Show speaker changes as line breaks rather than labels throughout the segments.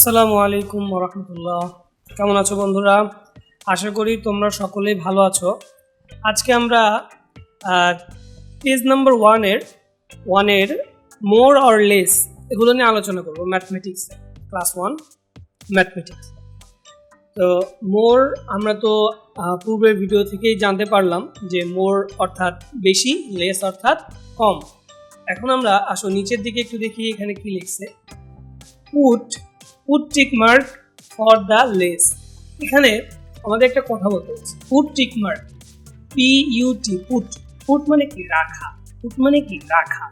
আসসালামু আলাইকুম ওয়া রাহমাতুল্লাহ। কেমন আছো বন্ধুরা? আশা করি তোমরা সকলেই ভালো আছো। আজকে আমরা পেজ নাম্বার ওয়ানের মোর অর লেস এগুলো নিয়ে আলোচনা করব ম্যাথমেটিক্স ক্লাস 1 ম্যাথমেটিক্স। তো মোর আমরা তো পূর্বের ভিডিও থেকেই জানতে পারলাম যে মোর অর্থাৎ বেশি, লেস অর্থাৎ কম। এখন আমরা আসো নিচের দিকে একটু দেখি এখানে কি লিখছে। Put tick mark for the less. এখানে আমাদের একটা কথা বলতে হচ্ছে, put tick mark, PUT, put মানে কি রাখা, পুট মানে কি রাখা।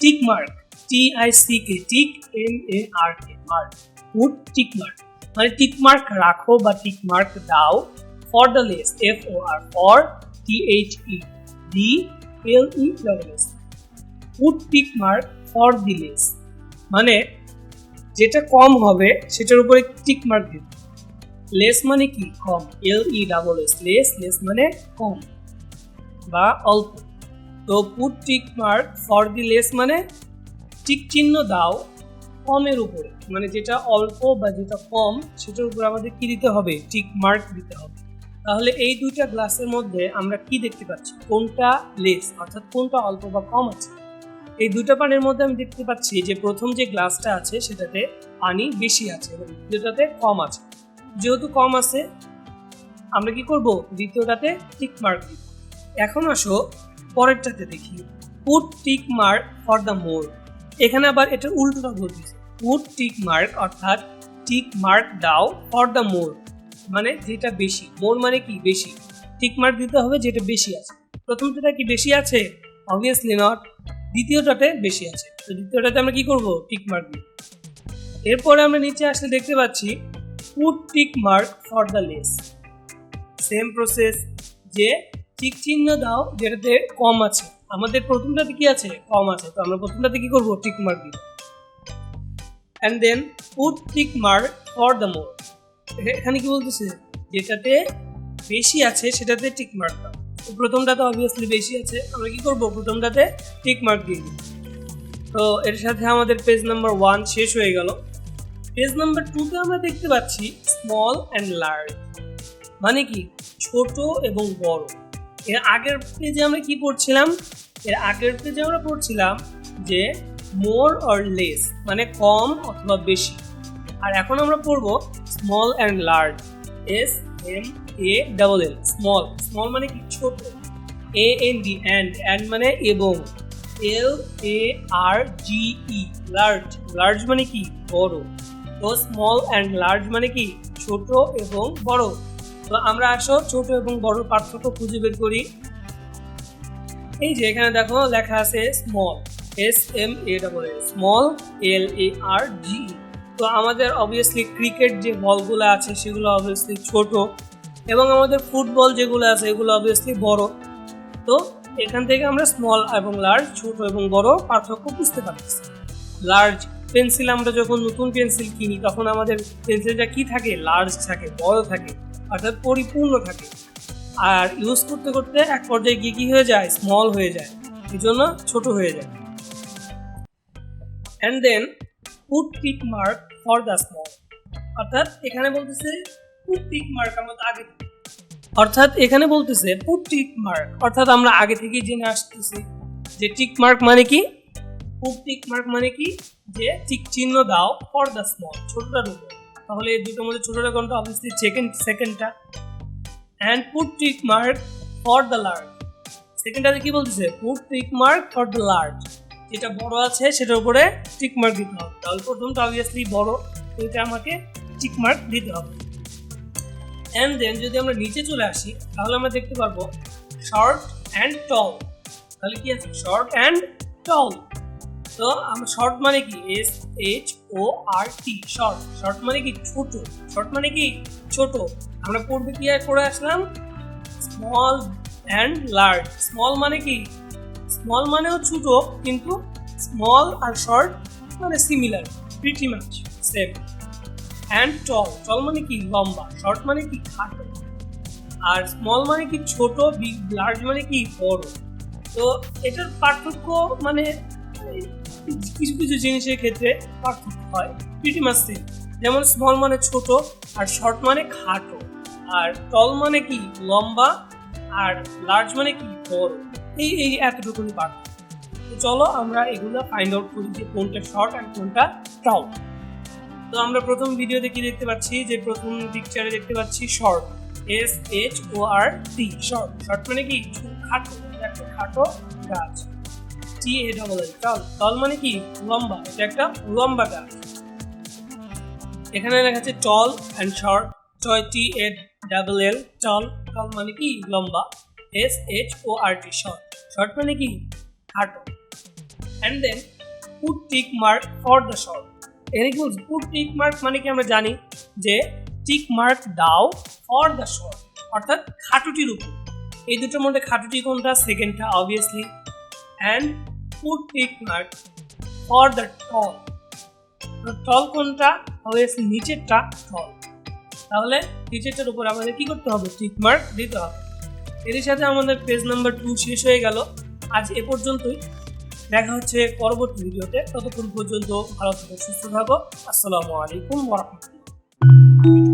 Tick mark, TICK, tick MARK, mark. Put tick mark মানে টিক মার্ক রাখো বা টিক মার্ক দাও। For the less, FOR, for THEDLESS, put tick mark for the less মানে যেটা কম হবে সেটার উপরে টিক মার্ক দিতে। লেস মানে কি কম, LESS, লেস মানে কম বা অল্প। তো put tick mark for the less মানে টিক চিহ্ন দাও কমের উপরে, মানে যেটা অল্প বা যেটা কম সেটার উপরে আমাদের কি দিতে হবে, টিক মার্ক দিতে হবে। তাহলে এই দুইটা গ্লাসের মধ্যে আমরা কি দেখতে পাচ্ছি, কোনটা লেস অর্থাৎ কোনটা অল্প বা কম আছে। এই দুইটা পানির মধ্যে আমি দেখতে পাচ্ছি যে প্রথম যে গ্লাসটা আছে সেটাতে পানি বেশি আছে এবং দ্বিতীয়টাতে কম আছে। যেহেতু কম আছে আমরা কি করব, দ্বিতীয়টাতে টিক মার্ক দিব। এখন আসো পরেরটাতে দেখি, put tick mark for the more. এখানে আবার এটার উল্টোটা বলতেছে, পুট টিক মার্ক অর্থাৎ টিক মার্ক দাও ফর দ্য মোর মানে যেটা বেশি। মোর মানে কি বেশি, টিক মার্ক দিতে হবে যেটা বেশি আছে। প্রথমটা কি বেশি আছে? Obviously not. দ্বিতীয়টাতে বেশি আছে, তো দ্বিতীয়টাতে আমরা কি করব, টিক মার্ক দিব। এরপরে আমরা নিচে আসলে দেখতে পাচ্ছি put tick mark for the less. Same process, যে টিক চিহ্ন দাও যেটাতে কম আছে। আমাদের প্রথমটাতে কি আছে, কম আছে, তো আমরা প্রথমটাতে কি করব, টিক মার্ক দিব। And then put tick mark for the more. এখানে কি বলতেছে, যেটাতে বেশি আছে সেটাতে টিক মার্ক দাও। প্রথমটাতে অবভিয়াসলি বেশি আছে, আমরা কি করব, প্রথমটাতে টিক মার্ক দিয়ে দিই। তো এর সাথে আমাদের পেজ নাম্বার 1 শেষ হয়ে গেল। পেজ নাম্বার 2তে আমরা দেখতে পাচ্ছি স্মল অ্যান্ড লার্জ মানে কি ছোট এবং বড়। এর আগের পেজে আমরা কি পড়ছিলাম, যে মোর অর লেস মানে কম অথবা বেশি। আর এখন আমরা পড়ব small and large, SMALL, small মানে কি ছোট, AND, and মানে এবং, LARGE, লার্জ মানে কি বড়। তো স্মল অ্যান্ড লার্জ মানে কি ছোট এবং বড়। তো আমরা আসো ছোট এবং বড় পার্থক্য খুঁজে বের করি। এই যে এখানে দেখো লেখা আছে স্মল, SMALL, স্মল, LARGE। তো আমাদের অবভিয়াসলি ক্রিকেট যে বলগুলো আছে সেগুলো অবভিয়াসলি ছোট এবং আমাদের ফুটবল যেগুলো আছে এগুলো অবভিয়াসলি বড়। তো এখান থেকে আমরা স্মল এবং লার্জ, ছোট এবং বড় পার্থক্য বুঝতে পারতেছি। লার্জ পেন্সিল, আমরা যখন নতুন পেন্সিল কিনি তখন আমাদের পেন্সিলটা কি থাকে, লার্জ থাকে, বড় থাকে, অর্থাৎ পরিপূর্ণ থাকে। আর ইউজ করতে করতে এক পর্যায়ে গিয়ে কি হয়ে যায়, স্মল হয়ে যায়, এই জন্য ছোট হয়ে যায়। And then put tick mark for the small, অর্থাৎ এখানে বলতেছে পুট টিক মার্ক আমরা আগে থেকেই জেনে আসতেছি যে টিক মার্ক মানে কি, পুট টিক মার্ক মানে কি যে টিক চিহ্ন দাও ফর দ্য স্মল, ছোটটার উপর। তাহলে এই দুটোর মধ্যে ছোটটা কোনটা, অবভিয়াসলি সেকেন্ডটা। And put tick mark for the large, সেকেন্ডটাতে কি বলতেছে, put tick mark for the large, যেটা বড় আছে সেটার উপরে টিক মার্ক দিতে হবে। তাহলে প্রথমটা অবভিয়াসলি বড়, এটা আমাকে টিক মার্ক দিতে হবে। এন্ড দেন যদি আমরা নিচে চলে আসি তাহলে আমরা দেখতে পারবো শর্ট অ্যান্ড টল। তাহলে কি আছে, শর্ট অ্যান্ড টল। তো আমরা শর্ট মানে কি, SHORT, শর্ট মানে কি ছোট, আমরা পূর্বে কি করে আসলাম, স্মল অ্যান্ড লার্জ। স্মল মানে কি, স্মল মানেও ছোট, কিন্তু স্মল আর শর্ট মানে similar, pretty much same. And tall মানে কি লম্বা, শর্ট মানে কি খাটো, আর স্মল মানে কি ছোট, লার্জ মানে কি বড়। তো এটার পার্থক্য মানে কিছু কিছু জিনিসের ক্ষেত্রে পার্থক্য হয়, প্রিটি মাচ সেম। যেমন স্মল মানে ছোট, আর শর্ট মানে খাটো, আর টল মানে কি লম্বা, আর লার্জ মানে কি বড়। এই এতটুকুই পার্থক্য। তো চলো আমরা এগুলো ফাইন্ড আউট করি যে কোনটা শর্ট আর কোনটা টল। তো আমরা প্রথম ভিডিওতে কি দেখতে পাচ্ছি, যে প্রথম পিকচারে দেখতে পাচ্ছি শর্ট, SHORT, শর্ট। শর্ট মানে কি খাটো, একটা খাটো গাছ। TALL, টল। টল মানে কি লম্বা, এটা একটা লম্বা গাছ। এখানে লেখা আছে টল অ্যান্ড শর্ট, TALL, টল। টল মানে কি লম্বা, SHORT, শর্ট। শর্ট মানে কি খাটো। And then put tick mark for the short. এখানে কি বলছে put tick mark মানে কি আমরা জানি যে tick mark দাও for the short, অর্থাৎ খাটোটির উপর। এই দুটোর মধ্যে খাটোটি কোনটা, সেকেন্ডটা obviously. and put tick mark for the tall, tall কোনটা, অবভিয়াসলি নিচেরটা টল। তাহলে নিচেরটার উপর আমাদের কি করতে হবে, টিক মার্ক দিতে হবে। এর সাথে আমাদের পেজ নাম্বার 2 শেষ হয়ে গেল। আজ এ পর্যন্তই, দেখা হচ্ছে পরবর্তী ভিডিওতে। ততক্ষণ পর্যন্ত ভালো থাকো, সুস্থ থাকো। আসসালামু আলাইকুম ওয়া রাহমাতুল্লাহ।